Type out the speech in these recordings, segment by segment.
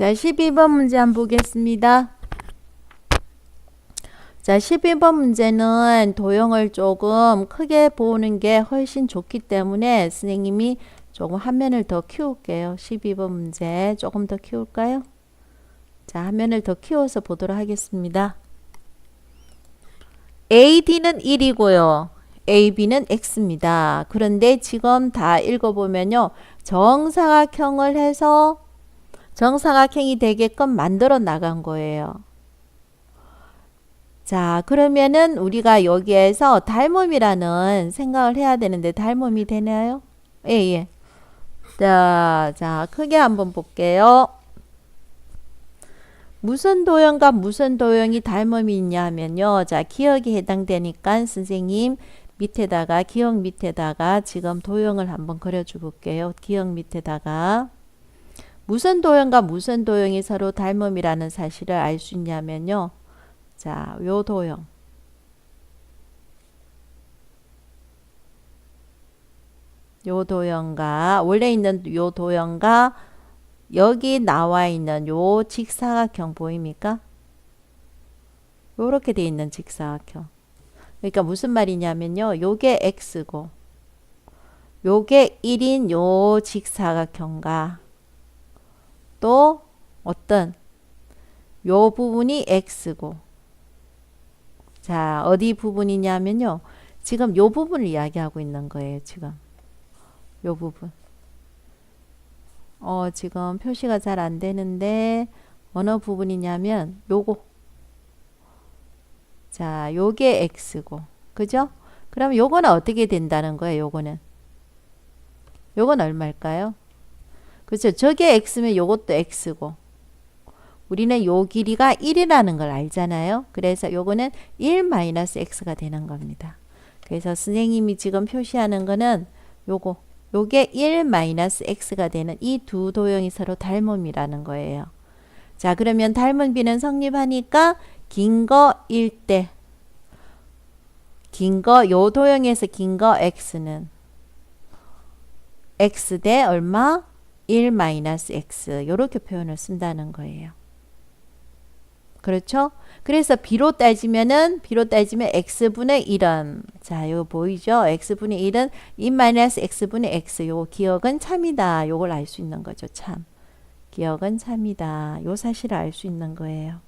자, 12번 문제 한번 보겠습니다. 자, 12번 문제는 도형을 조금 크게 보는 게 훨씬 좋기 때문에 선생님이 조금 화면을 더 키울게요. 12번 문제 조금 더 키울까요? 자, 화면을 더 키워서 보도록 하겠습니다. AD는 1이고요. AB는 X입니다. 그런데 지금 다 읽어보면요. 정사각형을 해서 정사각형이 되게끔 만들어 나간 거예요. 자, 그러면은 우리가 여기에서 닮음이라는 생각을 해야 되는데 닮음이 되나요? 예, 예. 자, 크게 한번 볼게요. 무슨 도형과 무슨 도형이 닮음이 있냐면요. 자, 기억에 해당되니까 선생님 밑에다가 기억 밑에다가 지금 도형을 한번 그려줘 볼게요. 기억 밑에다가 무슨 도형과 무슨 도형이 서로 닮음이라는 사실을 알 수 있냐면요. 자, 요 도형. 요 도형과 원래 있는 요 도형과 여기 나와 있는 요 직사각형 보입니까? 요렇게 돼 있는 직사각형. 그러니까 무슨 말이냐면요. 요게 x고 요게 1인 요 직사각형과 또 어떤 요 부분이 x고 자, 어디 부분이냐면요. 지금 요 부분을 이야기하고 있는 거예요. 지금 요 부분. 지금 표시가 잘 안 되는데 어느 부분이냐면 요거. 자, 요게 x고. 그죠? 그럼 요거는 어떻게 된다는 거예요? 요건 얼마일까요? 그렇죠? 저게 x면 요것도 x고. 우리는 요 길이가 1이라는 걸 알잖아요. 그래서 요거는 1-x가 되는 겁니다. 그래서 선생님이 지금 표시하는 거는 요게 1-x가 되는 이 두 도형이 서로 닮음이라는 거예요. 자, 그러면 닮은 비는 성립하니까 긴 거 1대 긴 거 요 도형에서 긴 거 x는 x 대 얼마? 1-x 요렇게 표현을 쓴다는 거예요. 그렇죠? 그래서 B로 따지면 x분의 1은 자, 요 보이죠? x분의 1은 2-x분의 x 요 기억은 참이다. 요걸 알 수 있는 거죠. 참. 기억은 참이다. 요 사실을 알 수 있는 거예요.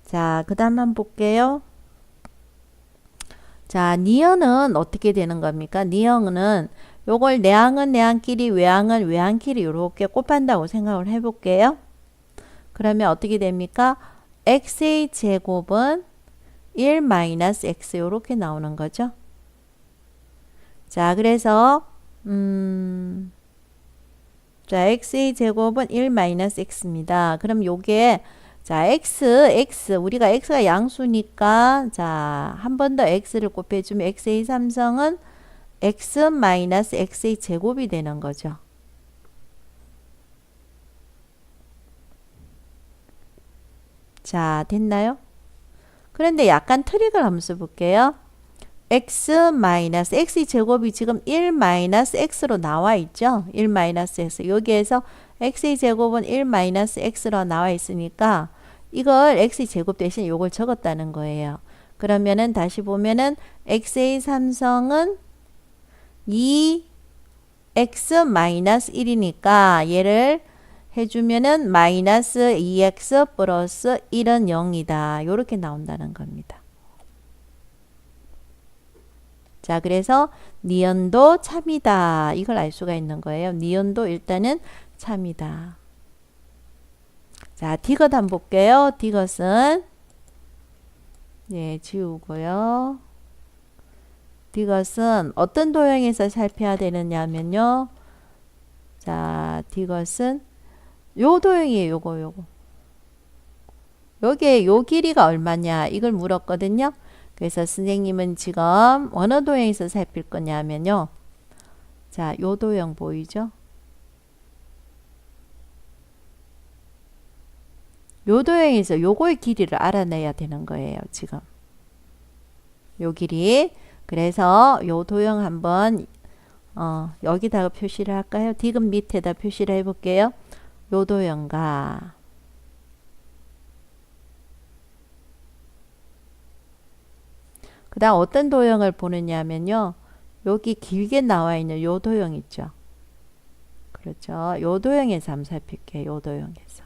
자, 그 다음 한번 볼게요. 자, 니은은 어떻게 되는 겁니까? 니은은 요걸 내항은 내항끼리 외항은 외항끼리 이렇게 곱한다고 생각을 해볼게요. 그러면 어떻게 됩니까? x의 제곱은 1-x 이렇게 나오는 거죠. 자, 그래서 자, x의 제곱은 1-x입니다. 그럼 요게 자, x 우리가 x가 양수니까 자, 한 번 더 x를 곱해주면 x의 삼성은 x-x의 제곱이 되는 거죠. 자, 됐나요? 그런데 약간 트릭을 한번 써볼게요. x의 제곱이 지금 1-x로 나와 있죠. 1-x. 여기에서 x의 제곱은 1-x로 나와 있으니까 이걸 x의 제곱 대신 요걸 적었다는 거예요. 그러면은 다시 보면은 x의 삼성은 2x-1이니까 얘를 해주면은 -2x 플러스 1은 0이다. 요렇게 나온다는 겁니다. 자, 그래서 니은도 참이다. 이걸 알 수가 있는 거예요. 니은도 일단은 참이다. 자, 디귿 한번 볼게요. 디귿은 예, 지우고요. 디귿은 어떤 도형에서 살펴야 되느냐면요. 자, 디귿은 요 도형이에요. 요거. 여기에 요 길이가 얼마냐 이걸 물었거든요. 그래서 선생님은 지금 어느 도형에서 살필 거냐면요. 자, 요 도형 보이죠? 요 도형에서 요거의 길이를 알아내야 되는 거예요. 지금 요 길이. 그래서 요 도형 한번 여기다가 표시를 할까요? 디귿 밑에다 표시를 해볼게요. 요 도형과 그 다음 어떤 도형을 보느냐 하면요. 여기 길게 나와 있는 요 도형 있죠. 그렇죠. 요 도형에서 한번 살필게요. 요 도형에서.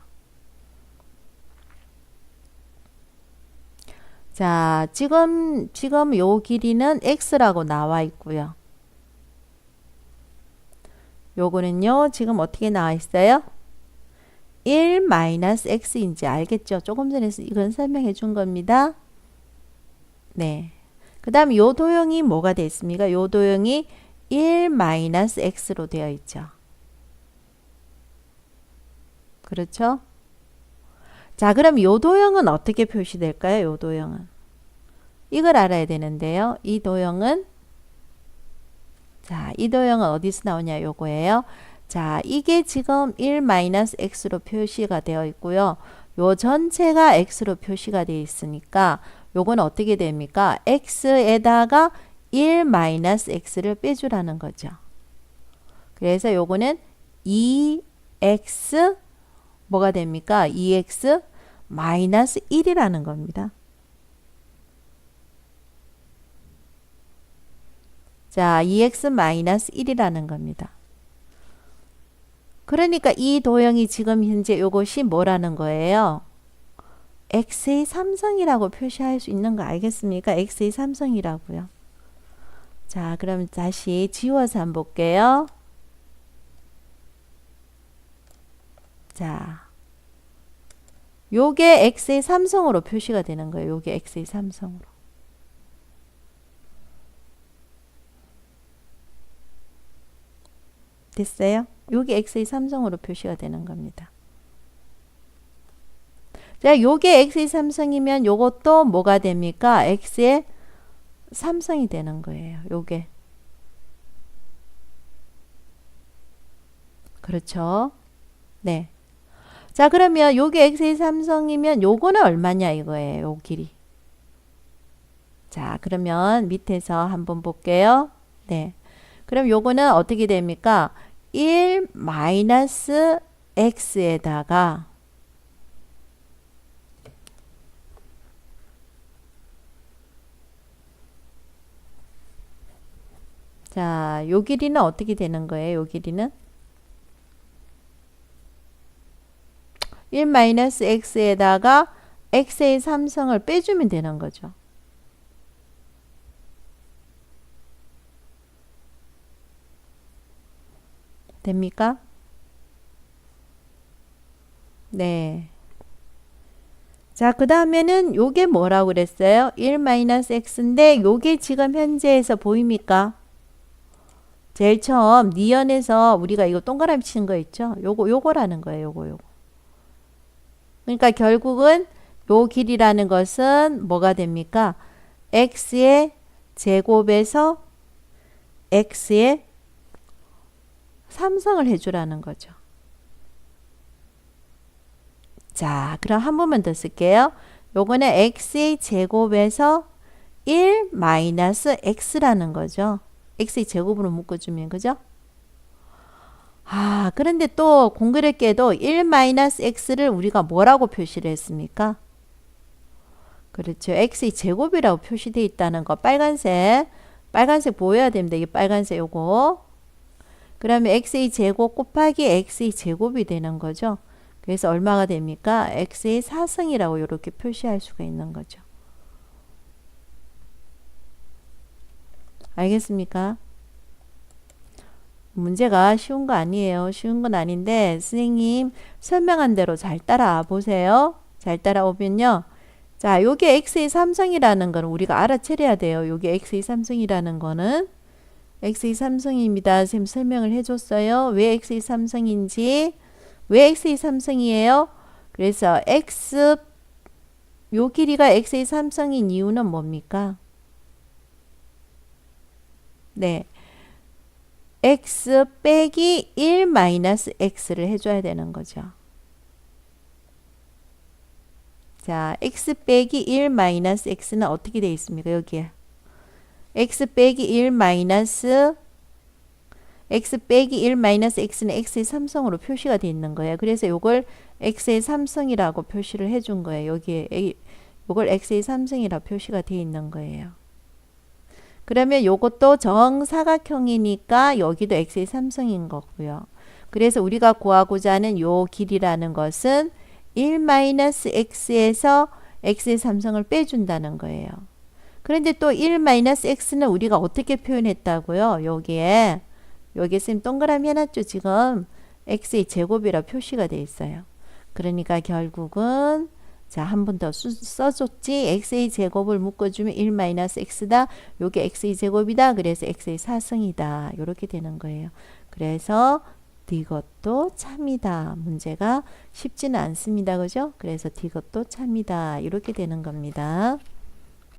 자, 지금 요 길이는 x라고 나와 있고요. 요거는요. 지금 어떻게 나와 있어요? 1-x인지 알겠죠? 조금 전에 이건 설명해 준 겁니다. 네. 그 다음 요 도형이 뭐가 되어 있습니까? 요 도형이 1-x로 되어 있죠. 그렇죠? 자, 그럼 요 도형은 어떻게 표시될까요? 요 도형은. 이걸 알아야 되는데요. 이 도형은 자, 이 도형은 어디서 나오냐 요거예요. 자, 이게 지금 1-x로 표시가 되어 있고요. 요 전체가 x로 표시가 되어 있으니까 요건 어떻게 됩니까? x에다가 1-x를 빼주라는 거죠. 그래서 요거는 2x 뭐가 됩니까? 2x 마이너스 1이라는 겁니다. 자, 2x 마이너스 1이라는 겁니다. 그러니까 이 도형이 지금 현재 요것이 뭐라는 거예요? x의 삼성이라고 표시할 수 있는 거 알겠습니까? x의 삼성이라고요. 자, 그럼 다시 지워서 한번 볼게요. 자, 요게 x의 삼성으로 표시가 되는 거예요. 요게 x의 삼성으로. 됐어요? 요게 x의 삼성으로 표시가 되는 겁니다. 자, 요게 x의 삼성이면 요것도 뭐가 됩니까? x의 삼성이 되는 거예요. 요게. 그렇죠? 네. 자, 그러면 요게 x의 삼성이면 요거는 얼마냐 이거예요. 요 길이. 자, 그러면 밑에서 한번 볼게요. 네. 그럼 요거는 어떻게 됩니까? 1-x에다가 자, 요 길이는 어떻게 되는 거예요? 요 길이는 1-x에다가 x의 삼성을 빼주면 되는 거죠. 됩니까? 네. 자, 그 다음에는 요게 뭐라고 그랬어요? 1-x인데 요게 지금 현재에서 보입니까? 제일 처음 니은에서 우리가 이거 동그라미 치는 거 있죠? 요거라는 거예요. 요거. 그러니까 결국은 요 길이라는 것은 뭐가 됩니까? x의 제곱에서 x의 삼성을 해주라는 거죠. 자, 그럼 한 번만 더 쓸게요. 요거는 x의 제곱에서 1-x라는 거죠. x의 제곱으로 묶어주면, 그죠? 아, 그런데 또 공교롭게도 1-x를 우리가 뭐라고 표시를 했습니까? 그렇죠. x의 제곱이라고 표시되어 있다는 거. 빨간색 보여야 됩니다. 이게 빨간색 요거. 그러면 x의 제곱 곱하기 x의 제곱이 되는 거죠. 그래서 얼마가 됩니까? x의 4승이라고 이렇게 표시할 수가 있는 거죠. 알겠습니까? 문제가 쉬운 거 아니에요. 쉬운 건 아닌데 선생님 설명한 대로 잘 따라와 보세요. 잘 따라오면요. 자, 요게 x의 삼성이라는 거는 우리가 알아차려야 돼요. 요게 x의 삼성이라는 거는 x의 삼성입니다. 선생님 설명을 해줬어요. 왜 x의 삼성인지. 왜 x의 삼성이에요? 그래서 요 길이가 x의 삼성인 이유는 뭡니까? 네. x 빼기 1-x를 해줘야 되는 거죠. 자, x 빼기 1-x는 어떻게 되어 있습니까? 여기에 x 빼기 1- x 빼기 1 마이너스 x는 x의 3성으로 표시가 되어 있는 거예요. 그래서 요걸 x의 3성이라고 표시를 해준 거예요. 여기에 요걸 x의 3성이라 표시가 되어 있는 거예요. 그러면 요것도 정사각형이니까 여기도 x의 3성인 거고요. 그래서 우리가 구하고자 하는 요 길이라는 것은 1 마이너스 x에서 x의 3성을 빼준다는 거예요. 그런데 또 1 마이너스 x는 우리가 어떻게 표현했다고요? 여기에 쌤 동그라미 해놨죠. 지금 x의 제곱이라 표시가 돼 있어요. 그러니까 결국은 자, 한 번 더 써줬지. x의 제곱을 묶어주면 1 마이너스 x다. 요게 x의 제곱이다. 그래서 x의 4승이다. 이렇게 되는 거예요. 그래서 이것도 참이다. 문제가 쉽지는 않습니다. 그죠? 그래서 이것도 참이다. 이렇게 되는 겁니다.